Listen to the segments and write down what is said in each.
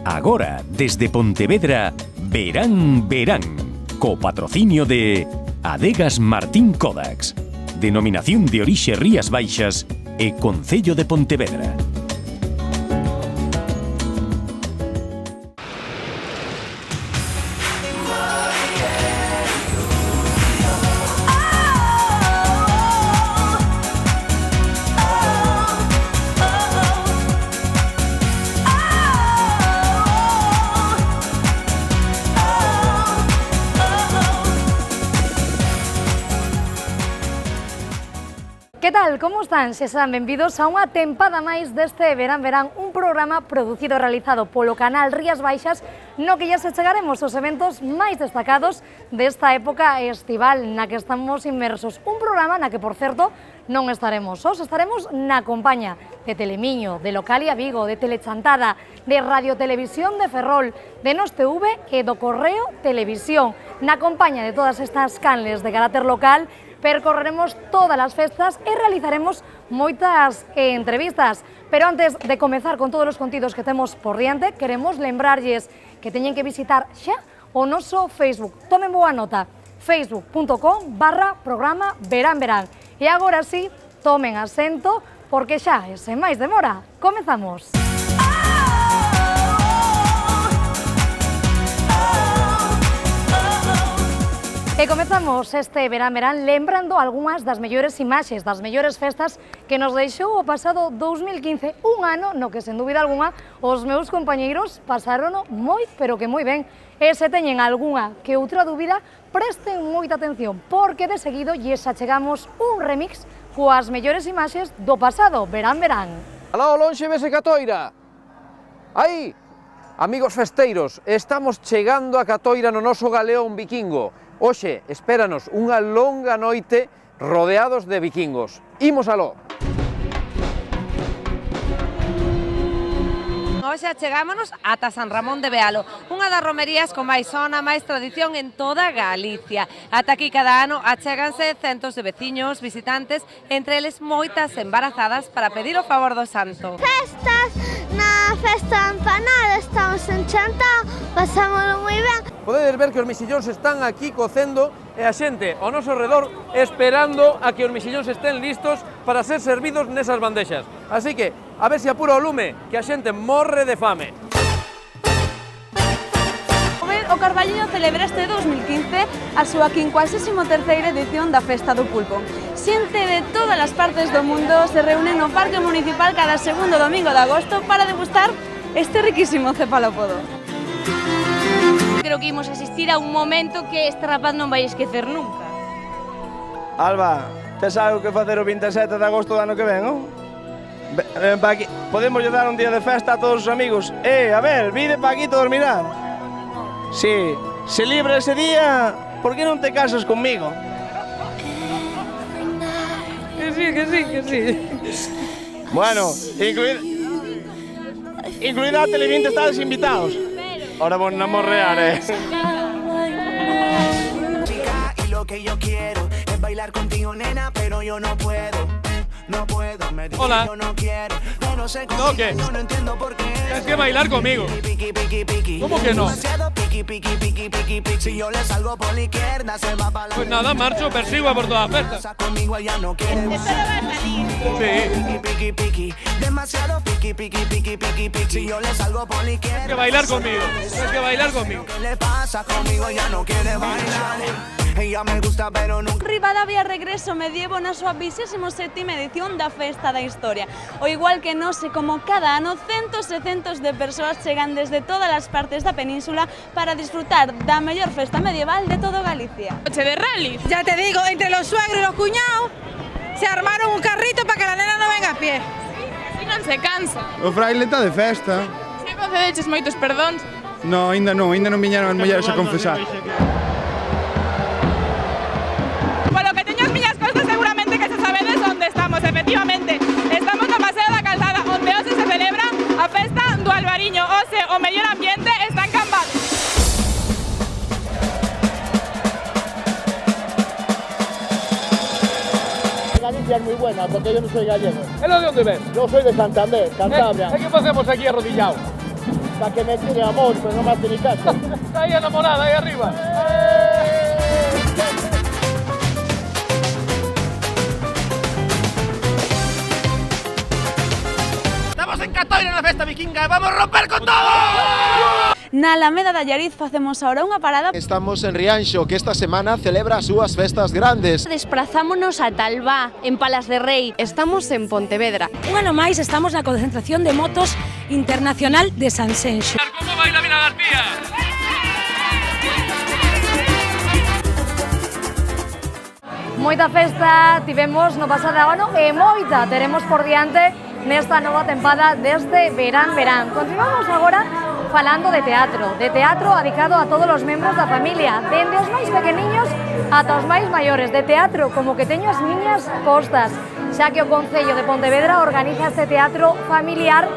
Agora, desde Pontevedra, Verán Verán, co patrocinio de Adegas Martín Kodax, Denominación de Orixe Rías Baixas e Concello de Pontevedra. Que tal, como están? Sexan benvidos a unha tempada máis deste Verán Verán, un programa producido e realizado polo canal Rías Baixas, no que ya se chegaremos os eventos máis destacados desta época estival na que estamos inmersos. Un programa na que, por certo, non estaremos sós, estaremos na compañía de Telemiño, de Localia Vigo, de Telechantada, de Radio Televisión de Ferrol, de Nos TV e do Correo Televisión. Na compañía de todas estas canles de carácter local, percorreremos todas as festas e realizaremos moitas entrevistas. Pero antes de comezar con todos os contidos que temos por diante, queremos lembrarlles que teñen que visitar xa o noso Facebook. Tomen boa nota, facebook.com/programa Verán Verán. E agora sí, tomen asento, porque xa, e sen máis demora, comezamos. E comezamos este Verán Verán lembrando algunhas das mellores imaxes, das mellores festas que nos deixou o pasado 2015, un ano no que, sen dúbida algunha, os meus compañeiros pasarono moi, pero que moi ben. E se teñen algunha que outra dúbida, presten moita atención, porque de seguido lles achegamos un remix coas mellores imaxes do pasado Verán Verán. Alá ao lonxe vese Catoira. Aí, amigos festeiros, estamos chegando a Catoira no noso galeón vikingo. Hoxe, espéranos unha longa noite rodeados de vikingos. Imos aló! Hoxe achegámonos ata San Ramón de Bealo, unha das romerías con máis sona, máis tradición en toda Galicia. Ata aquí cada ano achéganse centos de veciños, visitantes, entre eles moitas embarazadas para pedir o favor do santo. Festas, na festa empanada, estamos en Chantao, pasámoslo moi ben. Podedes ver que os mexillóns están aquí cocendo e a xente ao noso redor esperando a que os mexillóns estén listos para ser servidos nesas bandexas. Así que, a ver se apura o lume, que a xente morre de fame. O Carballiño celebra este 2015 a súa 53ª edición da Festa do Pulpo. Xente de todas as partes do mundo se reúne no Parque Municipal cada segundo domingo de agosto para degustar este riquísimo cefalópodo. Creo que imos asistir a un momento que este rapaz non vai esquecer nunca. Alba, tes algo que facer o 27 de agosto do ano que ven, non? Ven pa aquí. Podemos lle dar un día de festa a todos os amigos. A ver, vide pa aquí todos mirar. Sí, se libre ese día, por que non te casas conmigo? Que sí. Bueno, incluida a Televinte estades invitados. Ahora vos a morrear, Y lo que yo quiero es bailar contigo, nena, pero yo no puedo. No puedo, me dice Hola. yo no quiero, pero sé cómo ¿No qué? yo no entiendo por qué. Tienes que bailar conmigo. ¿Cómo que no? Si yo le salgo por la izquierda, se va para la Pues nada, marcho, persigo por toda la festa. Conmigo ella no quiere. Sí. Demasiado piqui. Si yo le salgo por la izquierda. Tienes que bailar conmigo. Tienes que bailar conmigo. ¿Qué le pasa conmigo? Ella no quiere bailar. Ella me gusta, pero nunca. Rivadavia regreso medievo na súa 27ª edición da Festa da Historia. O igual que non sei como cada ano, centos e centos de persoas chegan desde todas as partes da península para disfrutar da mellor festa medieval de todo Galicia. Coche de rally. Ya te digo, entre los suegros y los cuñados se armaron un carrito para que la nena no venga a pie. Así non se cansa. O fraile está de festa. Se concedeches moitos perdóns. No, ainda non viñeron as mulleres a confesar. Polo que teño as miñas costas, seguramente que se sabedes onde estamos, efectivamente. Estamos no Paseo da Calzada, onde hoxe se celebra a festa do Albariño. Hoxe o mellor ambiente está en Cambados. Galicia es muy buena porque yo no soy gallego. ¿Es lo de dónde ves? Yo soy de Santander, Cantabria. ¿Qué hacemos aquí arrodillados? para que me tire amor, pero no me hace ni caso. Está ahí enamorada, ahí arriba. Estamos en Catoira na festa vikinga, vamos a romper con todo! Na Alameda da Allariz facemos ahora unha parada. Estamos en Rianxo, que esta semana celebra as súas festas grandes. Desprazámonos a Talbá, en Palas de Rei. Estamos en Pontevedra. Un ano máis estamos na concentración de motos internacional de Sanxenxo. Como baila Mina García? Moita festa tivemos no pasado ano e moita teremos por diante nesta nova tempada deste verán. Continuamos agora falando de teatro adicado a todos os membros da familia, dende os máis pequeniños ata os máis maiores, de teatro como que teño as miñas postas, xa que o Concello de Pontevedra organiza este teatro familiar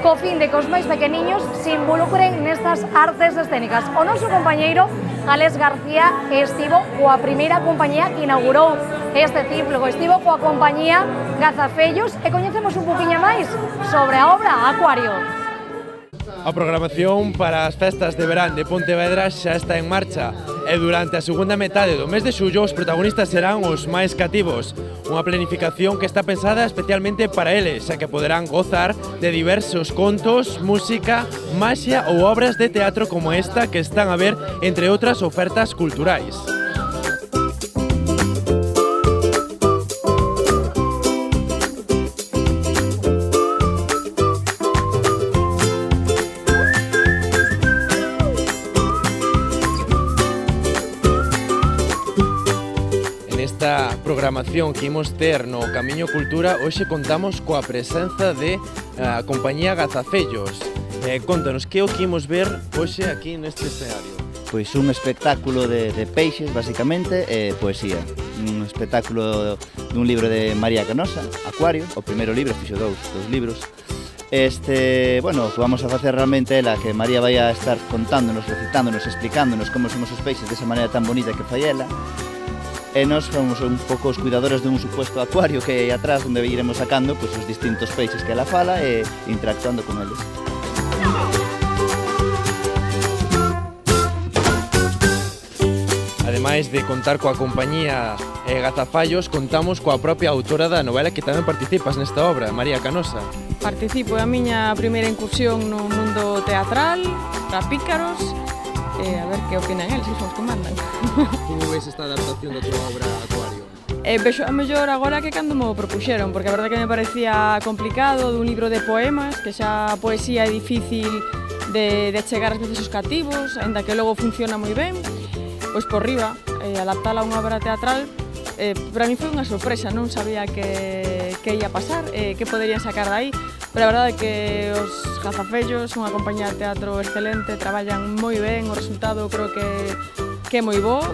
co fin de que os máis pequeniños se involucren nestas artes escénicas. O noso compañeiro Alex García estivo coa primeira compañía que inaugurou este ciclo, estivo coa compañía Gazafellos e coñecemos un poquinho máis sobre a obra Acuario. A programación para as festas de verán de Pontevedra xa está en marcha e durante a segunda metade do mes de xullo os protagonistas serán os máis cativos. Unha planificación que está pensada especialmente para eles, xa que poderán gozar de diversos contos, música, maxia ou obras de teatro como esta que están a ver entre outras ofertas culturais. Nesta programación que imos ter no Camiño Cultura, hoxe contamos coa presenza de a compañía Gazafellos. Contanos, que é o que imos ver hoxe aquí neste escenario? Pois un espectáculo de peixes, basicamente, e poesía. Un espectáculo dun libro de María Canosa, Acuario, o primeiro libro, fixo dous libros. Bueno, o que vamos a facer realmente é que María vai a estar contándonos, recitándonos, explicándonos como son os peixes desa maneira tan bonita que fai ela. E nós fomos un pouco os cuidadores dun supuesto acuario que é atrás onde iremos sacando os distintos peixes que ela fala e interactuando con eles. Ademais de contar coa compañía Gazafallos, contamos coa propia autora da novela que tamén participas nesta obra, María Canosa. Participo, é a miña primeira incursión no mundo teatral, para pícaros, a ver que opinan eles, son os que mandan. Como ves esta adaptación da tua obra Acuario? Vexo a mellor agora que cando me o propuxeron, porque a verdade que me parecía complicado dun libro de poemas, que xa a poesía é difícil de chegar ás veces aos cativos, aínda que logo funciona moi ben, pois por riba, adaptala a unha obra teatral, para mí foi unha sorpresa, non sabía que ia pasar, que poderían sacar dai, pero a verdade é que os Gazafellos son unha compañía de teatro excelente, traballan moi ben, o resultado creo que é moi bo,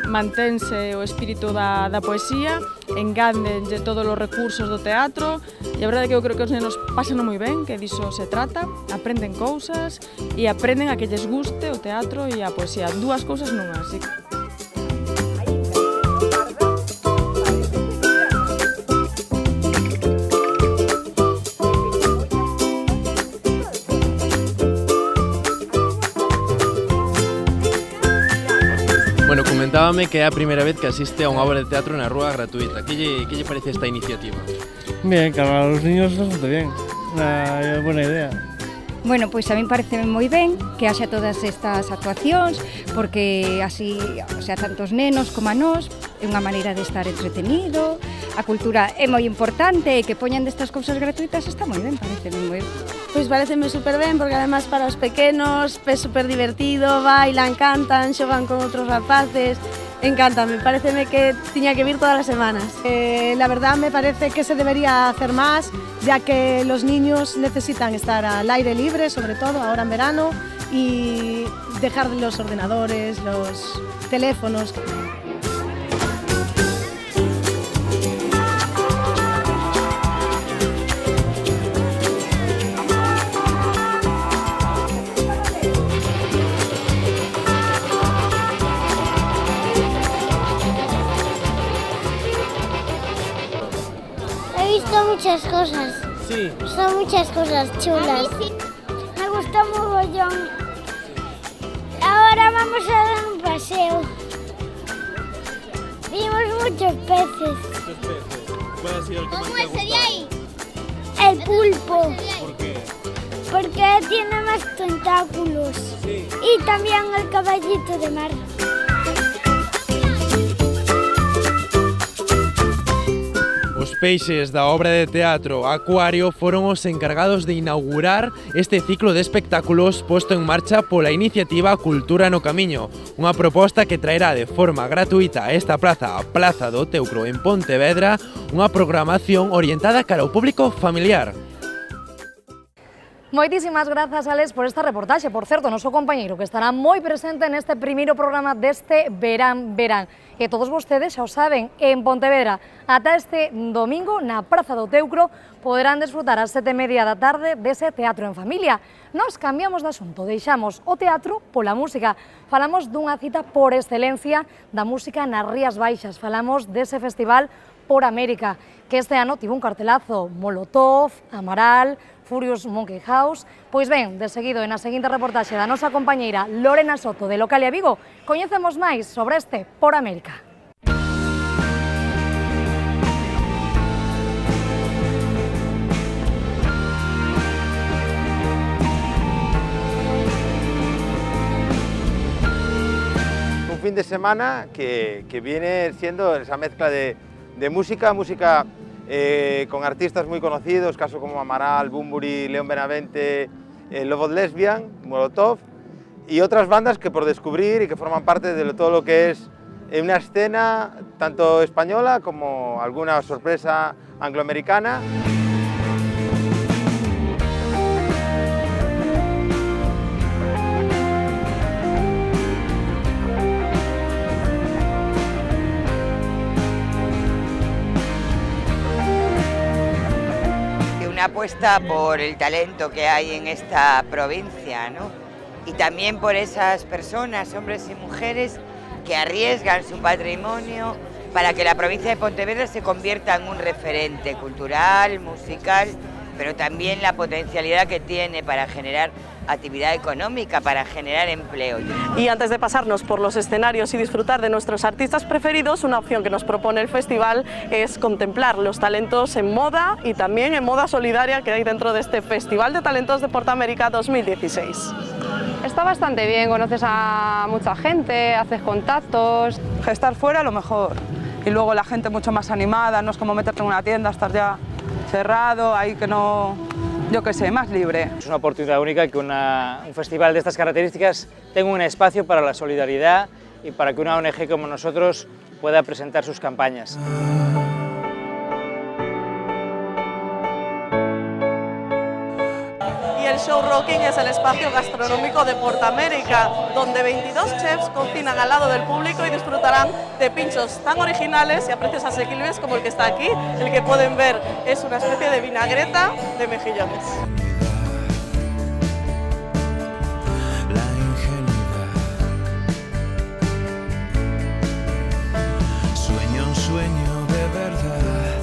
mantense o espírito da poesía, engandenlle todos os recursos do teatro, e a verdade é que eu creo que os nenos pasan moi ben, que diso se trata, aprenden cousas e aprenden a que lles guste o teatro e a poesía, dúas cousas nunha, así que... Bueno, comentábame que é a primeira vez que asiste a unha obra de teatro na rúa gratuita. Que lle parece esta iniciativa? Bien, para os niños bastante bien. Unha buena idea. Bueno, pois a min parece moi ben que haxa todas estas actuacións, porque así, o sea, tanto os nenos como a nós, é unha maneira de estar entretenido, a cultura é moi importante e que poñan destas cousas gratuitas está moi ben, parece moi ben. Pois pareceme super ben, porque además para os pequenos é super divertido, bailan, cantan, xogan con outros rapaces, encántame, pareceme que tiña que vir todas as semanas. La verdad me parece que se debería hacer más, ya que los niños necesitan estar al aire libre, sobre todo ahora en verano, y dejar los ordenadores, los teléfonos. He visto muchas cosas. Sí. Son muchas cosas chulas. Me ha gusta mogollón. Ahora vamos a dar un paseo. Vimos muchos peces. ¿Muchos peces? ¿Cuál ha sido el que más te ha gustado? ahí? El pulpo. ¿Por qué? Porque tiene más tentáculos. Sí. Y también el caballito de mar. Os peixes da obra de teatro Acuario foron os encargados de inaugurar este ciclo de espectáculos posto en marcha pola iniciativa Cultura no Camiño, unha proposta que traerá de forma gratuita a esta praza, a Plaza do Teucro en Pontevedra, unha programación orientada cara ao público familiar. Moitísimas grazas, Alex, por esta reportaxe. Por certo, noso compañeiro que estará moi presente neste primeiro programa deste Verán. E todos vostedes xa o saben, en Pontevedra, ata este domingo, na Praza do Teucro, poderán desfrutar ás 7:30 da tarde dese teatro en familia. Nos cambiamos de asunto, deixamos o teatro pola música. Falamos dunha cita por excelencia da música nas Rías Baixas. Falamos dese festival Por América, que este ano tivo un cartelazo: Molotov, Amaral, Furious Monkey House. Pois ben, de seguido, na seguinte reportaxe da nosa compañeira Lorena Soto de Localia Vigo, coñecemos máis sobre este Por América. Un fin de semana que viene siendo esa mezcla de música con artistas muy conocidos, casos como Amaral, Bunbury, León Benavente, Love of Lesbian, Molotov, y otras bandas que por descubrir y que forman parte de todo lo que es una escena tanto española como alguna sorpresa angloamericana. Una apuesta por el talento que hay en esta provincia, ¿no? Y también por esas personas, hombres y mujeres, que arriesgan su patrimonio para que la provincia de Pontevedra se convierta en un referente cultural, musical, pero también la potencialidad que tiene para generar actividad económica, para generar empleo. Y antes de pasarnos por los escenarios y disfrutar de nuestros artistas preferidos, una opción que nos propone el festival es contemplar los talentos en moda y también en moda solidaria que hay dentro de este Festival de Talentos de Portamérica 2016. Está bastante bien, conoces a mucha gente, haces contactos. Estar fuera lo mejor, y luego la gente mucho más animada, no es como meterte en una tienda, estar ya cerrado, ahí que no, yo qué sé, más libre. Es una oportunidad única que un festival de estas características tenga un espacio para la solidaridad y para que una ONG como nosotros pueda presentar sus campañas. Y el Show Rocking es el espacio gastronómico de Portamérica, donde 22 chefs cocinan al lado del público y disfrutarán de pinchos tan originales y a precios asequibles como el que está aquí. El que pueden ver es una especie de vinagreta de mejillones. Sueño de verdad.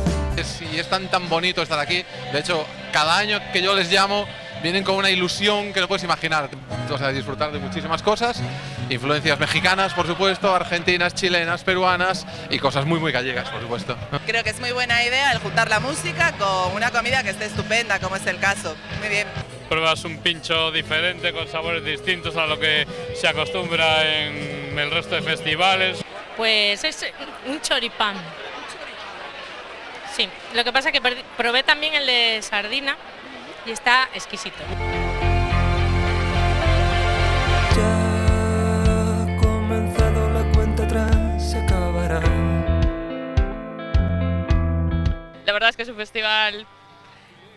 Y es tan bonito estar aquí. De hecho, cada año que yo les llamo, vienen con una ilusión que no puedes imaginar. O sea, disfrutar de muchísimas cosas, influencias mexicanas, por supuesto, argentinas, chilenas, peruanas y cosas muy gallegas, por supuesto. Creo que es muy buena idea el juntar la música con una comida que esté estupenda, como es el caso. Muy bien. Pruebas un pincho diferente con sabores distintos a lo que se acostumbra en el resto de festivales. Pues es un choripán. Sí, lo que pasa es que probé también el de sardina y está exquisito. Ya ha comenzado la cuenta atrás, se acabará. La verdad es que es un festival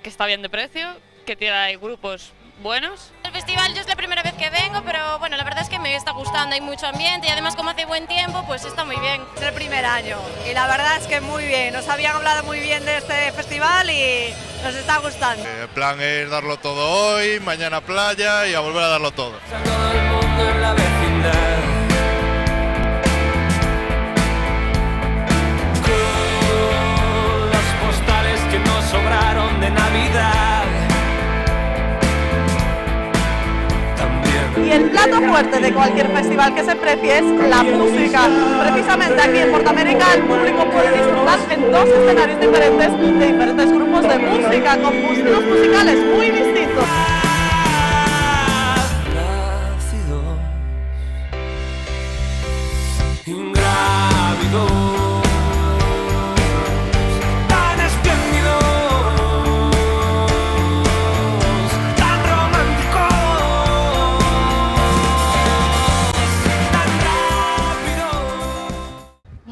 que está bien de precio, que tiene grupos buenos. El festival yo es la primera vez que vengo, pero bueno, la verdad es que me está gustando, hay mucho ambiente y además como hace buen tiempo, pues está muy bien. Es el primer año y la verdad es que muy bien, nos habían hablado muy bien de este festival y nos está gustando. El plan es darlo todo hoy, mañana playa y a volver a darlo todo. Todo el mundo en la vecindad. Con las postales que nos sobraron de Navidad. Y el plato fuerte de cualquier festival que se precie es la música. Precisamente aquí en Portamérica el público puede disfrutar en 2 escenarios diferentes de diferentes grupos de música, con estilos musicales muy distintos.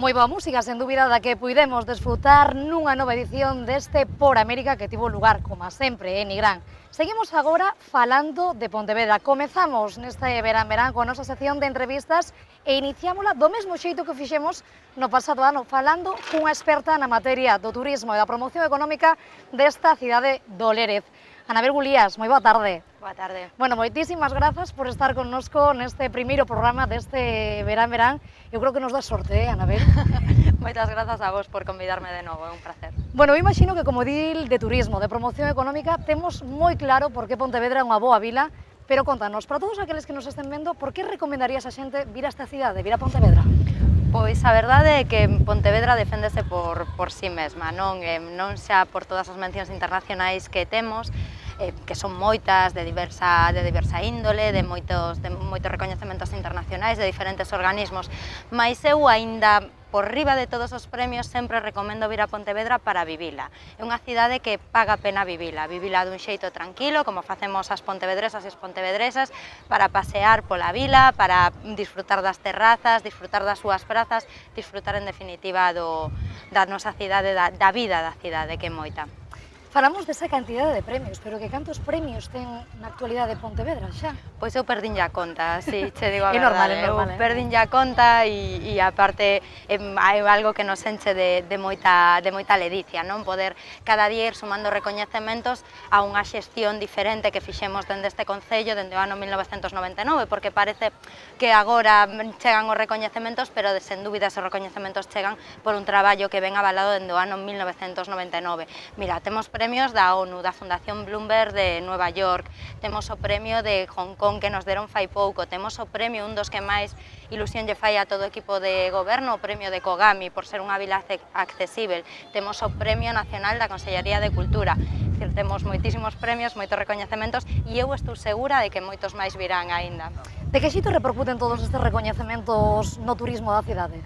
Moi boa música, sen dúbida, da que puidemos desfrutar nunha nova edición deste Por América que tivo lugar, como sempre, en Nigrán. Seguimos agora falando de Pontevedra. Comezamos neste verán coa nosa sección de entrevistas e iniciámola do mesmo xeito que fixemos no pasado ano, falando cunha experta na materia do turismo e da promoción económica desta cidade do Lérez. Anabel Gulías, moi boa tarde. Boa tarde. Bueno, moitísimas grazas por estar connosco neste primeiro programa deste verán. Eu creo que nos dá sorte, Anabel? Moitas grazas a vos por convidarme de novo, é un placer. Bueno, eu imagino que como dil de turismo, de promoción económica, temos moi claro por que Pontevedra é unha boa vila, pero contanos, para todos aqueles que nos estén vendo, por que recomendarías a xente vir a esta cidade, vir a Pontevedra? Pois a verdade é que Pontevedra deféndese por sí mesma, non xa por todas as mencións internacionais que temos, que son moitas, de diversa índole, de moitos recoñecementos internacionais, de diferentes organismos, mas eu aínda por riba de todos os premios sempre recomendo vir a Pontevedra para vivila. É unha cidade que paga a pena vivila dun xeito tranquilo, como facemos as pontevedresas e as pontevedresas, para pasear pola vila, para disfrutar das terrazas, disfrutar das súas prazas, disfrutar en definitiva da nosa cidade, da vida da cidade, que é moita. Falamos desa cantidade de premios, pero que cantos premios ten na actualidade Pontevedra xa? Pois eu perdín ya conta, si, che digo a verdade. É normal, eu perdín ya conta e aparte é algo que nos enche de moita ledicia, non? Poder cada día ir sumando recoñecementos a unha xestión diferente que fixemos dende este Concello dende o ano 1999, porque parece que agora chegan os recoñecementos, pero sen dúbida esos recoñecementos chegan por un traballo que ven avalado dende o ano 1999. Mira, temos premios da ONU, da Fundación Bloomberg de Nueva York, temos o premio de Hong Kong que nos deron fai pouco, temos o premio, un dos que máis ilusión lle fai a todo o equipo de goberno, o premio de Kogami por ser unha vila accesible, temos o premio nacional da Consellería de Cultura, temos moitísimos premios, moitos recoñecementos e eu estou segura de que moitos máis virán aínda. De que xito repercuten todos estes recoñecementos no turismo da cidade?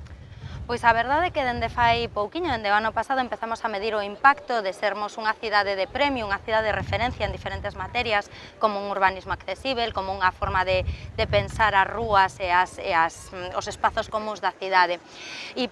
Pois a verdade é que dende fai pouquiño, dende o ano pasado, empezamos a medir o impacto de sermos unha cidade de premio, unha cidade de referencia en diferentes materias, como un urbanismo accesible, como unha forma de pensar as rúas e os espazos comuns da cidade. E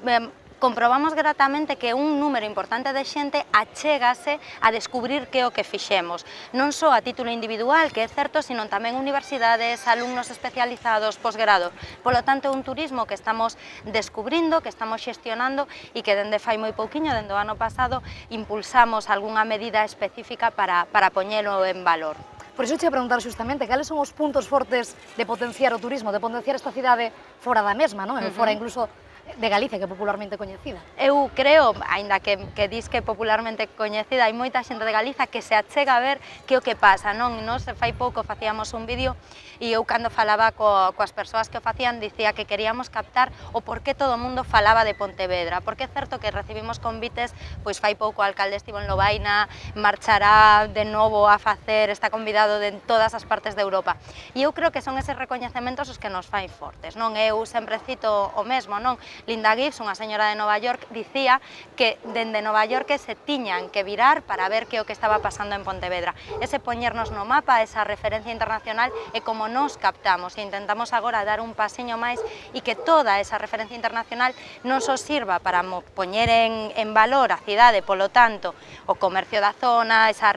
comprobamos gratamente que un número importante de xente achégase a descubrir que é o que fixemos, non só a título individual, que é certo, sino tamén universidades, alumnos especializados, posgrado. Polo tanto, é un turismo que estamos descubrindo, que estamos xestionando e que dende fai moi pouquiño, dende o ano pasado, impulsamos algunha medida específica para poñelo en valor. Por iso te ia preguntar justamente, cales son os puntos fortes de potenciar o turismo, de potenciar esta cidade fora da mesma, non? Fora incluso de Galicia, que é popularmente coñecida. Eu creo, aínda que dis que é popularmente coñecida, hai moita xente de Galiza que se achega a ver que o que pasa, non? Nos fai pouco facíamos un vídeo e eu cando falaba coas persoas que o facían dicía que queríamos captar o por que todo o mundo falaba de Pontevedra, porque é certo que recibimos convites, pois fai pouco o alcalde estivo en Lobaina, marchará de novo a facer, está convidado de todas as partes de Europa. E eu creo que son eses recoñecementos os que nos fai fortes, non? Eu sempre cito o mesmo, non? Linda Gibbs, unha señora de Nova York, dicía que dende Nova York se tiñan que virar para ver que o que estaba pasando en Pontevedra. Ese poñernos no mapa, esa referencia internacional, é como nos captamos e intentamos agora dar un pasiño máis e que toda esa referencia internacional non só sirva para poñer en valor a cidade, polo tanto, o comercio da zona, esa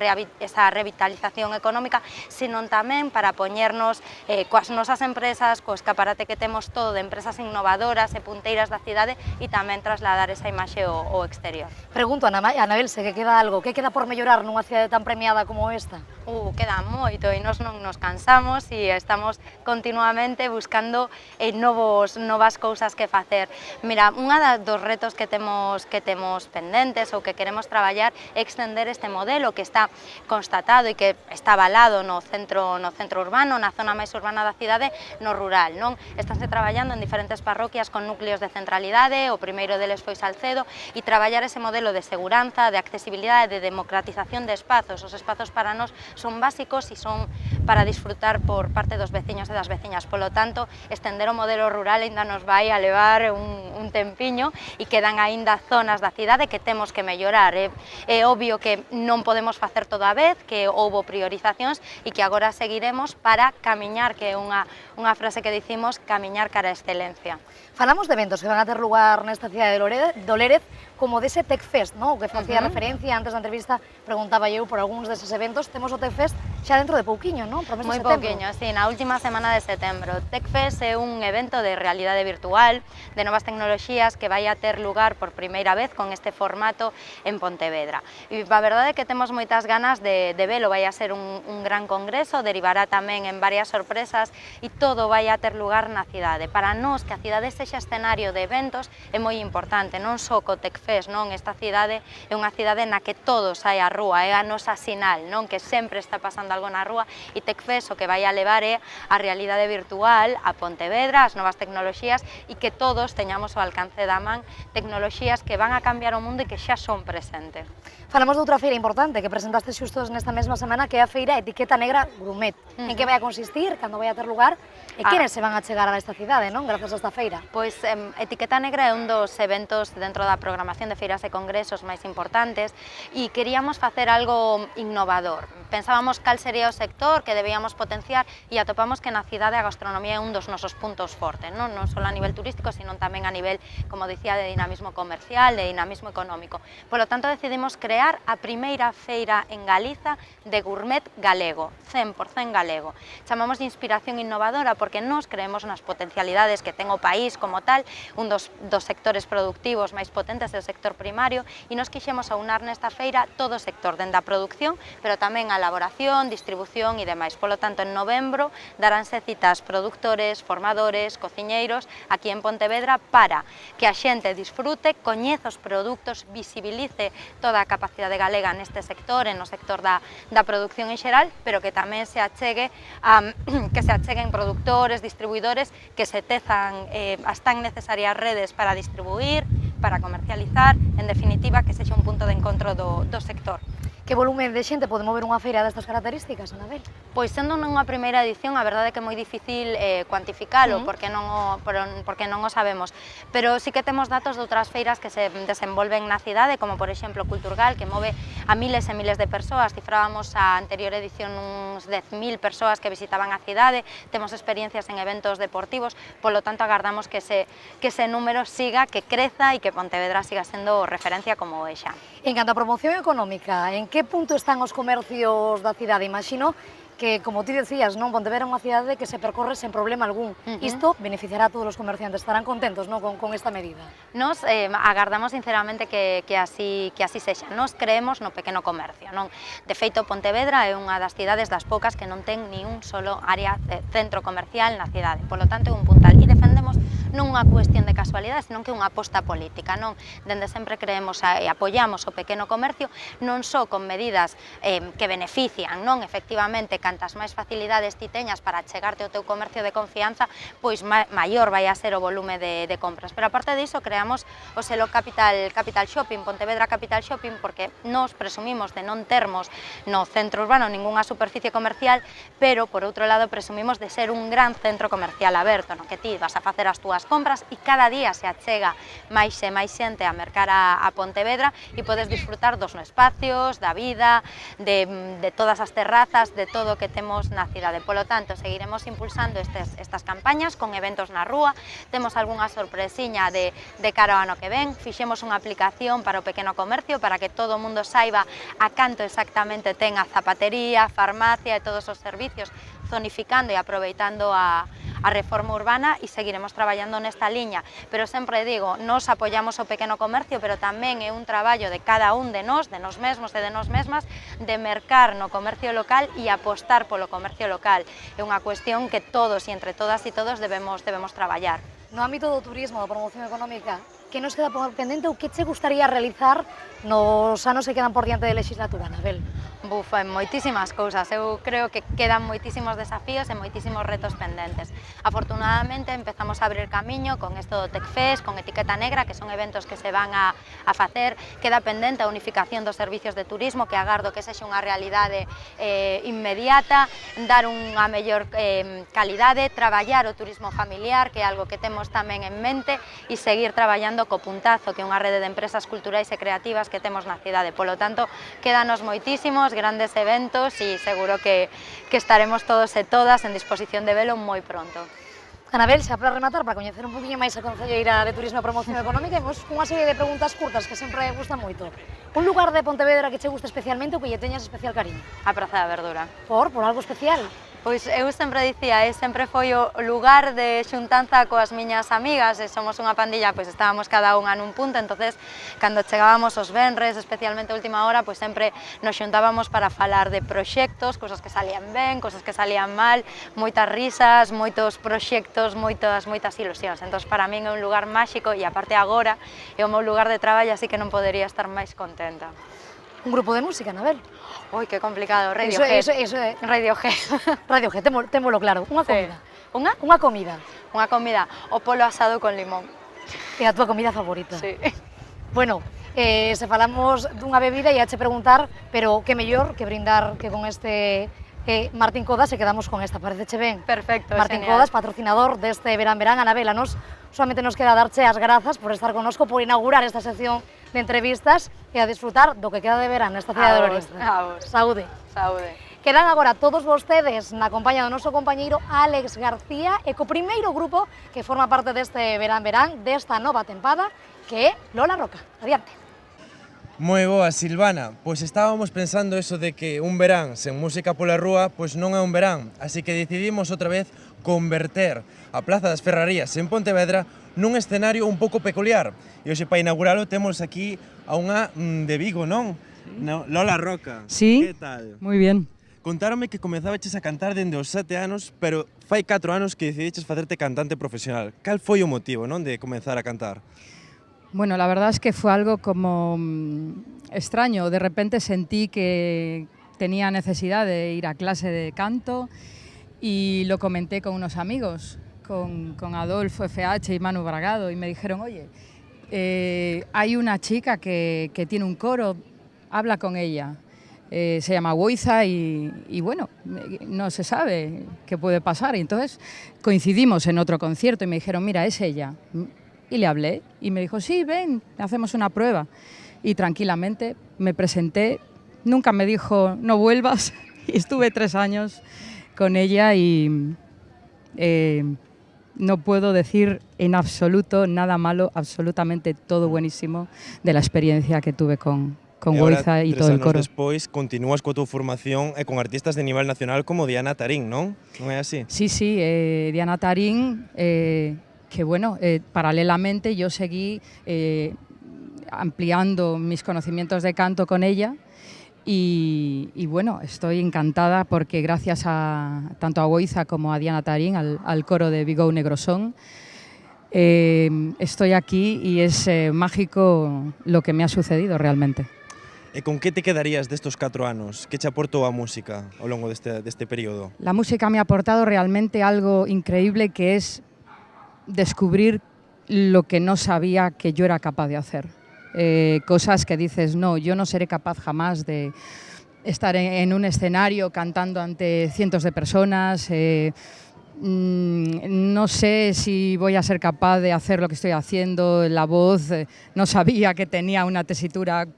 revitalización económica, sino tamén para poñernos coas nosas empresas, co escaparate que temos todo de empresas innovadoras e punteiras da cidade e tamén trasladar esa imaxe ao exterior. Pregunto a Anabel se que queda algo, que queda por mellorar nunha cidade tan premiada como esta? Queda moito e nós non nos cansamos e estamos continuamente buscando novas cousas que facer. Mira, unha dos retos que temos pendentes ou que queremos traballar é extender este modelo que está constatado e que está avalado no centro urbano, na zona máis urbana da cidade, no rural, non? Estánse traballando en diferentes parroquias con núcleos de centralidade, o primeiro deles foi Salcedo, e traballar ese modelo de seguranza, de accesibilidade, de democratización de espazos. Os espazos para nós son básicos e son para disfrutar por parte dos veciños e das veciñas. Polo tanto, estender o modelo rural aínda nos vai a levar un tempiño e quedan aínda zonas da cidade que temos que mellorar. É obvio que non podemos facer todo a vez, que houbo priorizacións e que agora seguiremos para camiñar, que é unha frase que dicimos, camiñar cara a excelencia. Falamos de eventos que van a ter lugar nesta cidade de Lérez, como dese TecFest, ¿no? Que facía referencia antes da entrevista, preguntaba eu por algúns deses eventos. Temos o TecFest xa dentro de pouquiño, ¿no? Por mes de setembro. Moi pouquiño, sí, na última semana de setembro. TecFest é un evento de realidade virtual, de novas tecnoloxías, que vai a ter lugar por primeira vez con este formato en Pontevedra. E a verdade é que temos moitas ganas de velo, vai a ser un gran congreso, derivará tamén en varias sorpresas e todo vai a ter lugar na cidade. Para nós, que a cidade sexa escenario de eventos, é moi importante, non só co TecFest, non? Esta cidade é unha cidade na que todo sai á rúa, é a nosa sinal, non? Que sempre está pasando algo na rúa, e TecFest o que vai a levar é a realidade virtual a Pontevedra, as novas tecnoloxías, e que todos teñamos ao alcance da man tecnoloxías que van a cambiar o mundo e que xa son presente. Falamos de outra feira importante que presentaste xustos nesta mesma semana, que é a feira Etiqueta Negra Grumet. En que vai a consistir, cando vai a ter lugar, e quenes se van a chegar a esta cidade, non? Grazas a esta feira. Pois Etiqueta Negra é un dos eventos dentro da programación de feiras e congresos máis importantes e queríamos facer algo innovador. Pensábamos cal sería o sector que debíamos potenciar e atopamos que na cidade a gastronomía é un dos nosos puntos fortes, non só a nivel turístico, sino tamén a nivel, como dicía, de dinamismo comercial, de dinamismo económico. Polo tanto, decidimos crear a primeira feira en Galiza de gourmet galego, 100% galego. Chamamos de inspiración innovadora porque nós creemos nas potencialidades que ten o país como tal, un dos sectores productivos máis potentes é o sector primario, e nos quixemos aunar nesta feira todo o sector, dende a producción, pero tamén a elaboración, distribución e demais. Polo tanto, en novembro daránse citas productores, formadores, cociñeiros aquí en Pontevedra para que a xente disfrute, coñeza os produtos, visibilice toda a capacidade galega neste sector, no sector da producción en xeral, pero que tamén se acheguen productores, distribuidores, que se tezan as tan necesarias redes para distribuir, para comercializar, en definitiva, que sexa un punto de encontro do sector. Que volume de xente pode mover unha feira destas características, Anabel? Pois sendo nunha primeira edición, a verdade é que é moi difícil cuantificalo, porque non o sabemos, pero sí que temos datos de outras feiras que se desenvolven na cidade, como por exemplo Culturgal, que move a miles e miles de persoas. Cifrábamos a anterior edición uns 10.000 persoas que visitaban a cidade, temos experiencias en eventos deportivos, polo tanto agardamos que ese número siga, que creza e que Pontevedra siga sendo referencia como é xa. En canto a promoción económica, en que punto están os comercios da cidade? Imagino que, como ti decías, non, Pontevedra é unha cidade que se percorre sen problema algún. Isto beneficiará a todos os comerciantes, estarán contentos, non, con esta medida? Nos agardamos sinceramente que así sexa. Nos creemos no pequeno comercio, non? De feito, Pontevedra é unha das cidades das poucas que non ten ni un solo área centro comercial na cidade. Polo tanto, é un puntal. E defendemos non unha cuestión de casualidade, senón que unha aposta política, non? Dende sempre creemos e apoiamos o pequeno comercio, non só con medidas que benefician, non? Efectivamente, cantas máis facilidades ti teñas para chegarte ao teu comercio de confianza, pois maior vai a ser o volume de compras. Pero aparte diso, creamos o selo Capital Shopping, Pontevedra Capital Shopping, porque nos presumimos de non termos no centro urbano ningunha superficie comercial, pero, por outro lado, presumimos de ser un gran centro comercial aberto, no que ti vas a facer as túas compras e cada día se achega máis e máis xente a mercar a Pontevedra e podes disfrutar dos espacios, da vida, de todas as terrazas, de todo o que temos na cidade. Polo tanto, seguiremos impulsando estas campañas con eventos na rúa, temos algunha sorpresiña de cara ao ano que ven, fixemos unha aplicación para o pequeno comercio para que todo o mundo saiba a canto exactamente ten a zapatería, a farmacia e todos os servicios, zonificando e aproveitando a a reforma urbana e seguiremos traballando nesta liña, pero sempre digo, nos apoiamos o pequeno comercio, pero tamén é un traballo de cada un de nós mesmos e de nós mesmas, de mercar no comercio local e apostar polo comercio local. É unha cuestión que todos e entre todas e todos debemos traballar. No ámbito do turismo, da promoción económica, que nos queda pendente ou que che gustaría realizar nos anos que quedan por diante de legislatura, Anabel? Bufa, moitísimas cousas, eu creo que quedan moitísimos desafíos e moitísimos retos pendentes. Afortunadamente empezamos a abrir camiño con isto do TecFest, con Etiqueta Negra, que son eventos que se van a facer. Queda pendente a unificación dos servicios de turismo, que agardo que sexa unha realidade inmediata, dar unha mellor calidade, traballar o turismo familiar, que é algo que temos tamén en mente, e seguir traballando co Puntazo, que é unha rede de empresas culturais e creativas que temos na cidade. Polo tanto, quédanos moitísimos grandes eventos e seguro que estaremos todos e todas en disposición de velo moi pronto. Anabel, xa para rematar, para coñecer un poquinho máis a Concelleira de Turismo e Promoción Económica, temos unha serie de preguntas curtas que sempre gustan moito. Un lugar de Pontevedra que che guste especialmente ou que lle teñas especial cariño? A Praza da Verdura. Por algo especial? Pois eu sempre dicía, sempre foi o lugar de xuntanza coas miñas amigas, e somos unha pandilla, pois estábamos cada unha nun punto, entonces cando chegábamos os venres, especialmente a última hora, pois sempre nos xuntábamos para falar de proxectos, cousas que salían ben, cousas que salían mal, moitas risas, moitos proxectos, moitas ilusións. Entón, para min é un lugar máxico e aparte agora é o meu lugar de traballo, así que non podería estar máis contenta. Un grupo de música, Anabel? Oi, que complicado, Radiohead. Eso é. Radiohead, témolo claro. Unha comida. Unha comida. Unha comida, o polo asado con limón. É a túa comida favorita? Sí. Bueno, se falamos dunha bebida, ia che preguntar, pero que mellor que brindar que con este Martín Codas e quedamos con esta, pareceche ben? Perfecto, Martín genial. Codas, patrocinador deste Verán Verán. Anabel, a nos solamente nos queda darche as grazas por estar connosco, por inaugurar esta sección de entrevistas e a disfrutar do que queda de verán nesta cidade de Lourenço. A vos. Saúde. Saúde. Quedan agora todos vostedes na compañía do noso compañeiro Álex García e co primeiro grupo que forma parte deste Verán Verán, desta nova tempada, que é Lola Roca. Adiante. Moi boa, Silvana. Pois estábamos pensando eso de que un verán sen música pola rúa, pois non é un verán. Así que decidimos outra vez converter a Plaza das Ferrarías en Pontevedra nun escenario un pouco peculiar. E hoxe para inauguralo temos aquí a unha de Vigo, non? No, Lola Roca. Sí, que tal? moi bien. Contáronme que comezabaches a cantar dende os 7 anos, pero fai 4 anos que decidiches facerte cantante profesional. Cal foi o motivo, non, de comenzar a cantar? Bueno, la verdad es que fue algo como extraño. De repente sentí que tenía necesidad de ir a clase de canto y lo comenté con unos amigos, con Adolfo FH y Manu Bragado, y me dijeron, oye, hay una chica que tiene un coro, habla con ella. Se llama Woiza y bueno, no se sabe qué puede pasar. Y entonces coincidimos en otro concierto y me dijeron, mira, es ella. Y le hablé y me dijo, sí, ven, hacemos una prueba. Y tranquilamente me presenté, nunca me dijo, no vuelvas, y estuve 3 años con ella y no puedo decir en absoluto nada malo, absolutamente todo buenísimo de la experiencia que tuve con Woiza y todo el coro. E agora, 3 anos despois, continúas coa tua formación e con artistas de nivel nacional como Diana Tarín, non? Non é así? Sí, sí, Diana Tarín, que bueno, paralelamente yo seguí ampliando mis conocimientos de canto con ella y bueno, estoy encantada porque gracias tanto a Woiza como a Diana Tarín, al coro de Vigou Negrosón, estoy aquí y es mágico lo que me ha sucedido realmente. E con que te quedarías destos 4 anos? Que che aportou a música ao longo deste período? La música me ha aportado realmente algo increíble, que es descubrir lo que no sabía que yo era capaz de hacer. Cosas que dices, no, yo no seré capaz jamás de estar en un escenario cantando ante cientos de personas, no sé si voy a ser capaz de hacer lo que estoy haciendo, la voz, no sabía que tenía una tesitura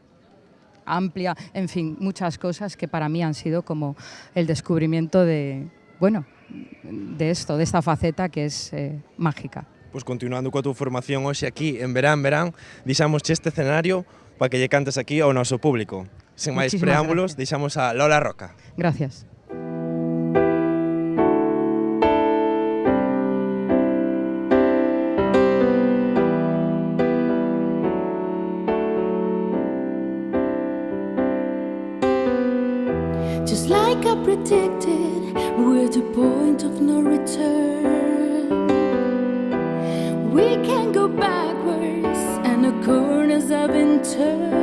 amplia, en fin, muchas cosas que para mí han sido como el descubrimiento de, bueno, de esto, de esta faceta que es mágica. Pois continuando coa tua formación hoxe aquí en Verán Verán, deixamos este escenario para que lle cantes aquí ao noso público. Sen máis preámbulos, deixamos a Lola Roca. Gracias. point of no return. We can go backwards and the corners have been turned.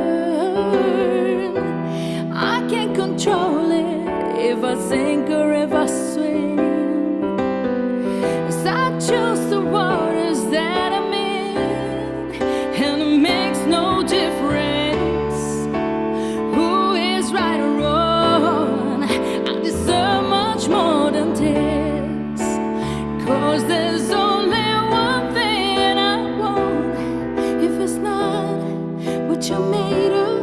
I can't control it if I sink or if I swim. 'Cause I chose the waters that I'm in, and it makes no difference who is right or wrong. I deserve much more than this, 'cause there's only one thing I want. If it's not what you're made of,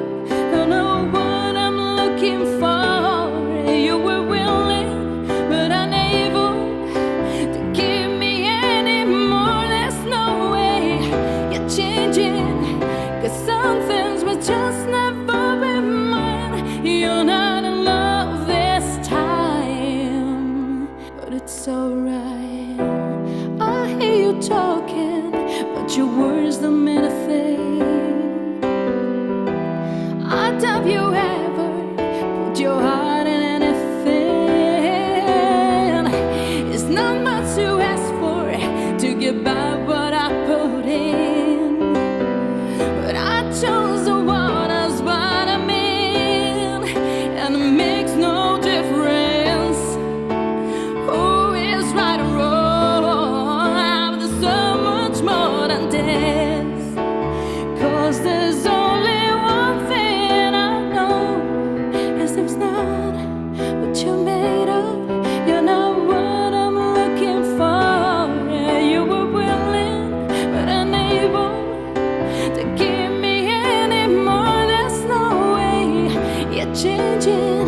I know what I'm looking for. You were willing, but unable to give me any more. There's no way you're changing, 'cause some things were just never in mine. You're not in love this time, but it's alright. I hear you talking, but your words don't mean a thing. I doubt you ever put your heart in anything. It's not much to ask for to get by what I put in, but I chose the waters what I'm in, and it makes no difference who is right or wrong. I deserve much more than this, 'cause there's only one thing I know. Is it's not what you're made of. You're not what I'm looking for. Yeah, you were willing, but unable to give me any more. There's no way you're changing,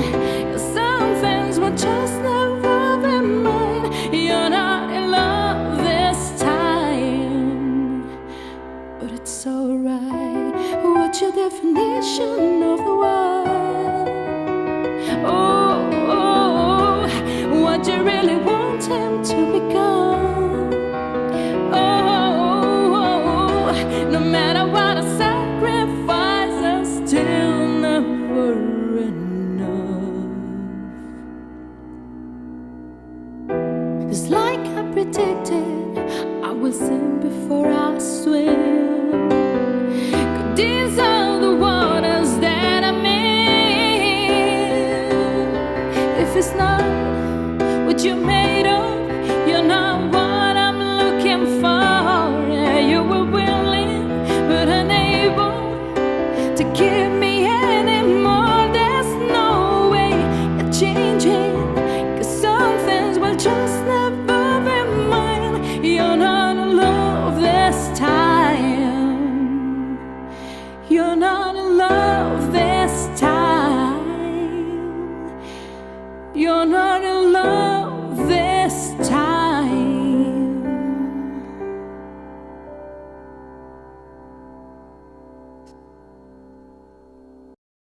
'cause some things were just never in mine. You're not in love this time, but it's alright. What's your definition of the word? Oh, what you really want him to become. Oh, no matter what I sacrifice, I'm still never enough. It's like I predicted, I will sing before I swim. 'Cause these are the waters that I'm in. If it's not what you're made of, you're not what